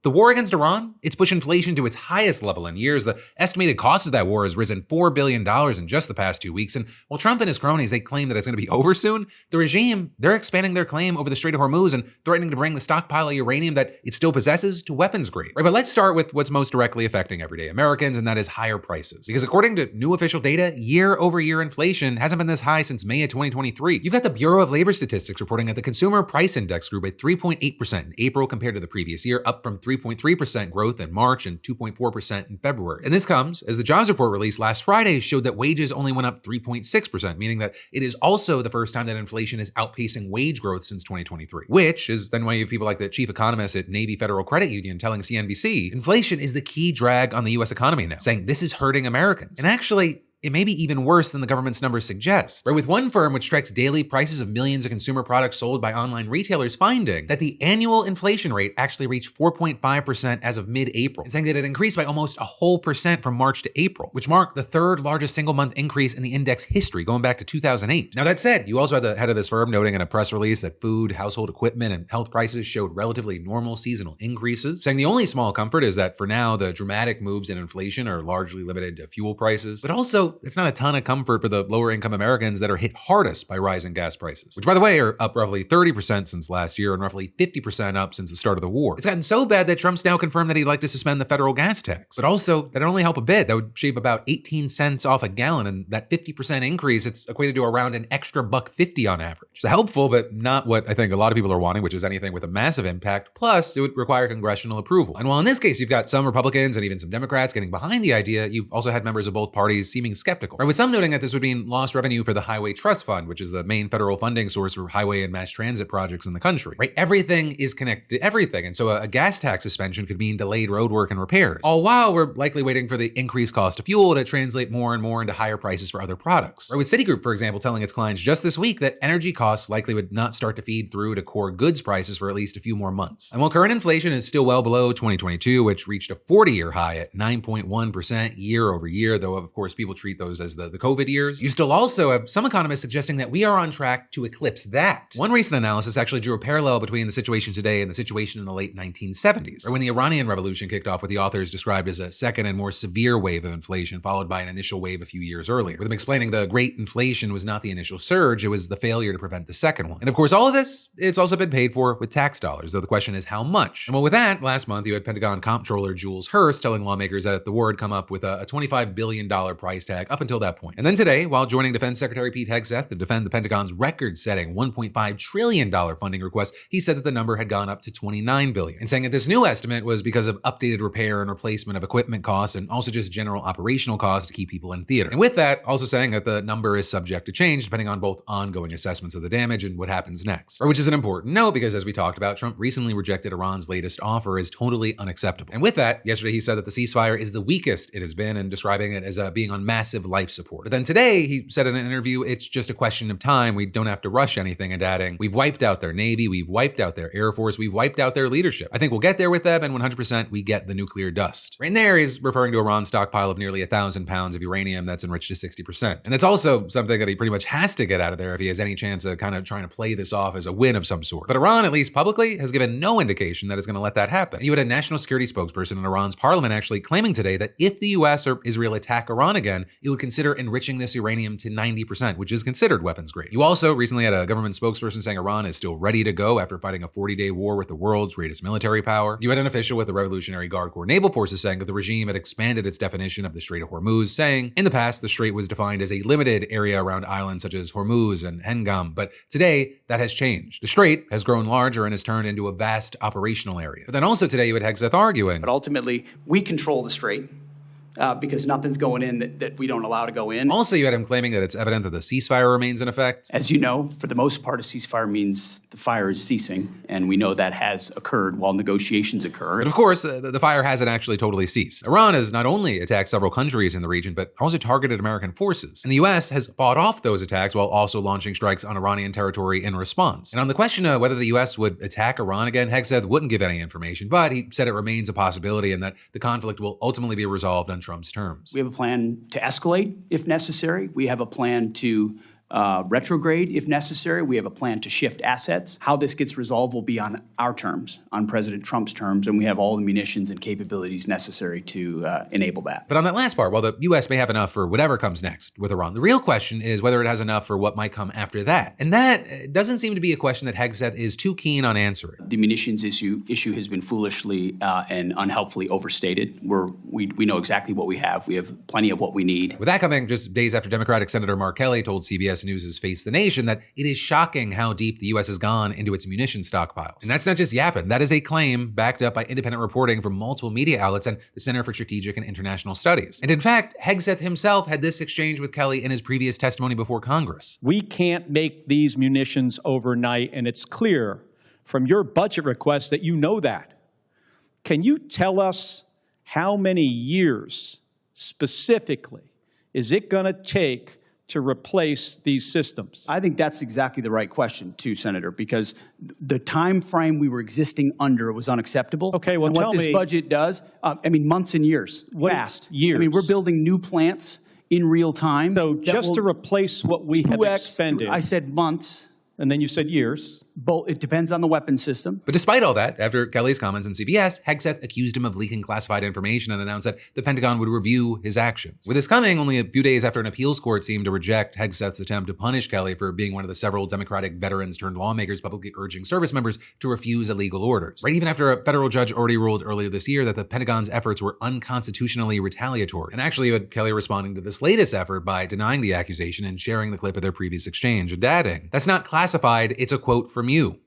The war against Iran, it's pushed inflation to its highest level in years. The estimated cost of that war has risen $4 billion in just the past 2 weeks. And while Trump and his cronies, they claim that it's going to be over soon, the regime, they're expanding their claim over the Strait of Hormuz and threatening to bring the stockpile of uranium that it still possesses to weapons grade. Right, but let's start with what's most directly affecting everyday Americans, and that is higher prices. Because according to new official data, year-over-year inflation hasn't been this high since May of 2023. You've got the Bureau of Labor Statistics reporting that the Consumer Price Index grew by 3.8% in April compared to the previous year, up from 3.3% growth in March and 2.4% in February. And this comes as the jobs report released last Friday showed that wages only went up 3.6%, meaning that it is also the first time that inflation is outpacing wage growth since 2023, which is then why you have people like the chief economist at Navy Federal Credit Union telling CNBC, inflation is the key drag on the US economy now, saying this is hurting Americans. And actually, it may be even worse than the government's numbers suggest. Right, with one firm which tracks daily prices of millions of consumer products sold by online retailers finding that the annual inflation rate actually reached 4.5% as of mid-April, and saying that it increased by almost a whole percent from March to April, which marked the third largest single-month increase in the index history going back to 2008. Now that said, you also had the head of this firm noting in a press release that food, household equipment, and health prices showed relatively normal seasonal increases, saying the only small comfort is that for now, the dramatic moves in inflation are largely limited to fuel prices, but also it's not a ton of comfort for the lower income Americans that are hit hardest by rising gas prices, which by the way are up roughly 30% since last year and roughly 50% up since the start of the war. It's gotten so bad that Trump's now confirmed that he'd like to suspend the federal gas tax, but also that'd only help a bit. That would shave about 18 cents off a gallon, and that 50% increase, it's equated to around an extra $1.50 on average. So helpful, but not what I think a lot of people are wanting, which is anything with a massive impact. Plus, it would require congressional approval. And while in this case, you've got some Republicans and even some Democrats getting behind the idea, you've also had members of both parties seeming skeptical. Right, with some noting that this would mean lost revenue for the Highway Trust Fund, which is the main federal funding source for highway and mass transit projects in the country. Right, everything is connected to everything, and so a gas tax suspension could mean delayed road work and repairs. All while we're likely waiting for the increased cost of fuel to translate more and more into higher prices for other products. Right, with Citigroup, for example, telling its clients just this week that energy costs likely would not start to feed through to core goods prices for at least a few more months. And while current inflation is still well below 2022, which reached a 40-year high at 9.1% year over year, though of course people treat those as the COVID years, you still also have some economists suggesting that we are on track to eclipse that. One recent analysis actually drew a parallel between the situation today and the situation in the late 1970s, or when the Iranian revolution kicked off what the authors described as a second and more severe wave of inflation, followed by an initial wave a few years earlier, with them explaining the great inflation was not the initial surge, it was the failure to prevent the second one. And of course, all of this, it's also been paid for with tax dollars, though the question is how much? And well, with that, last month, you had Pentagon Comptroller Jules Hurst telling lawmakers that the war had come up with a $25 billion price tag up until that point. And then today, while joining Defense Secretary Pete Hegseth to defend the Pentagon's record-setting $1.5 trillion funding request, he said that the number had gone up to $29 billion, and saying that this new estimate was because of updated repair and replacement of equipment costs and also just general operational costs to keep people in theater. And with that, also saying that the number is subject to change depending on both ongoing assessments of the damage and what happens next. Which is an important note because, as we talked about, Trump recently rejected Iran's latest offer as totally unacceptable. And with that, yesterday he said that the ceasefire is the weakest it has been and describing it as being on massive life support. But then today, he said in an interview, it's just a question of time. We don't have to rush anything, and adding, we've wiped out their Navy, we've wiped out their Air Force, we've wiped out their leadership. I think we'll get there with them, and 100% we get the nuclear dust. Right in there, he's referring to Iran's stockpile of nearly 1,000 pounds of uranium that's enriched to 60%. And that's also something that he pretty much has to get out of there if he has any chance of kind of trying to play this off as a win of some sort. But Iran, at least publicly, has given no indication that it's going to let that happen. You had a national security spokesperson in Iran's parliament actually claiming today that if the US or Israel attack Iran again, it would consider enriching this uranium to 90%, which is considered weapons grade. You also recently had a government spokesperson saying Iran is still ready to go after fighting a 40-day war with the world's greatest military power. You had an official with the Revolutionary Guard Corps Naval Forces saying that the regime had expanded its definition of the Strait of Hormuz, saying in the past the strait was defined as a limited area around islands such as Hormuz and Hengam, but today that has changed. The strait has grown larger and has turned into a vast operational area. But then also today you had Hegseth arguing, but ultimately we control the strait. Because nothing's going in that we don't allow to go in. Also, you had him claiming that it's evident that the ceasefire remains in effect. As you know, for the most part, a ceasefire means the fire is ceasing, and we know that has occurred while negotiations occur. But of course, the fire hasn't actually totally ceased. Iran has not only attacked several countries in the region, but also targeted American forces. And the US has fought off those attacks while also launching strikes on Iranian territory in response. And on the question of whether the US would attack Iran again, Hegseth wouldn't give any information, but he said it remains a possibility and that the conflict will ultimately be resolved on Trump's terms. We have a plan to escalate if necessary. We have a plan to retrograde if necessary. We have a plan to shift assets. How this gets resolved will be on our terms, on President Trump's terms, and we have all the munitions and capabilities necessary to enable that. But on that last part, while the U.S. may have enough for whatever comes next with Iran, the real question is whether it has enough for what might come after that. And that doesn't seem to be a question that Hegseth is too keen on answering. The munitions issue has been foolishly and unhelpfully overstated. We know exactly what we have. We have plenty of what we need. With that coming just days after Democratic Senator Mark Kelly told CBS News' Face the Nation that it is shocking how deep the U.S. has gone into its munition stockpiles. And that's not just yapping. That is a claim backed up by independent reporting from multiple media outlets and the Center for Strategic and International Studies. And in fact, Hegseth himself had this exchange with Kelly in his previous testimony before Congress. We can't make these munitions overnight, and it's clear from your budget request that you know that. Can you tell us how many years specifically is it going to take to replace these systems? I think that's exactly the right question, too, Senator, because the time frame we were existing under was unacceptable. Okay, well, and what this budget does, months and years, fast. Years. We're building new plants in real time. So just to replace what we have expended. I said months. And then you said years. It depends on the weapon system. But despite all that, after Kelly's comments on CBS, Hegseth accused him of leaking classified information and announced that the Pentagon would review his actions. With this coming only a few days after an appeals court seemed to reject Hegseth's attempt to punish Kelly for being one of the several Democratic veterans turned lawmakers publicly urging service members to refuse illegal orders. Right, even after a federal judge already ruled earlier this year that the Pentagon's efforts were unconstitutionally retaliatory. And actually had Kelly responding to this latest effort by denying the accusation and sharing the clip of their previous exchange and adding, "That's not classified, it's a quote from you."